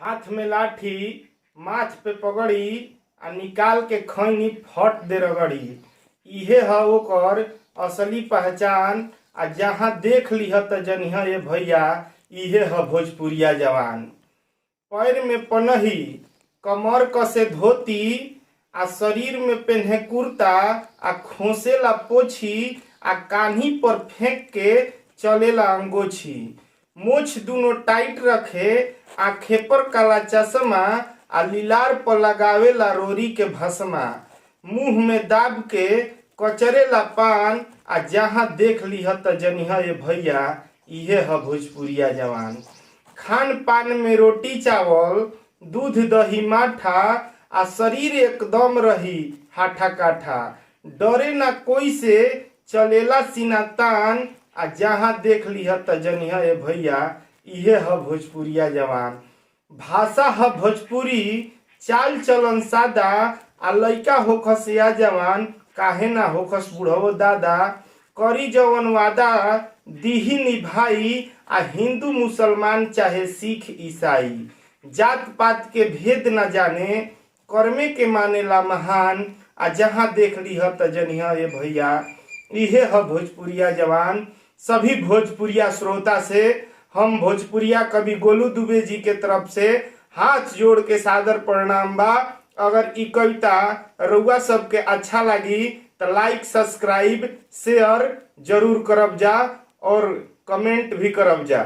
हाथ में लाठी माथ पे पगड़ी आ निकाल के खैनी फट दे रगड़ी। इहे ह ओकर असली पहचान। आ जहाँ देख लिह त जनिह ये भैया इहे ह भोजपुरिया जवान। पैर में पनही कमर कसे धोती आ शरीर में पेन्हे कुर्ता आ खोसेला पोछी आ कान्ही पर फेंक के चलेला अंगोछी। मोछ दुनो टाइट रखे आ खेपर काला चश्मा आ लीलार पर लगावेला रोरी के भस्मा। मुंह में दाब के कचरेला पान आ जहाँ देख लिह त जनिह ये भैया इहे ह भोजपुरिया जवान। खान पान में रोटी चावल दूध दही माठा आ शरीर एकदम रही हाठा काठा। डरे ना कोई से चलेला सीना तान आ जहाँ देख लिह त जनिह ये भैया इहे ह भोजपुरिया जवान। भाषा ह भोजपुरी चाल चलन सादा आ लइका होखस या जवान काहे ना होखस बुढ़ो दादा। करी जवन वादा दीही निभाई आ हिंदू मुसलमान चाहे सिख ईसाई। जात पात के भेद न जाने कर्मे के मानेला महान आ जहाँ देख लिह त जनिह ये भैया इहे ह भोजपुरिया जवान। सभी भोजपुरिया श्रोता से हम भोजपुरिया कवि गोलू दुबे जी के तरफ से हाथ जोड़ के सादर प्रणाम बा। अगर ई कविता रउआ सबके अच्छा लगी तो लाइक सब्सक्राइब शेयर जरूर करब जा और कमेंट भी करब जा।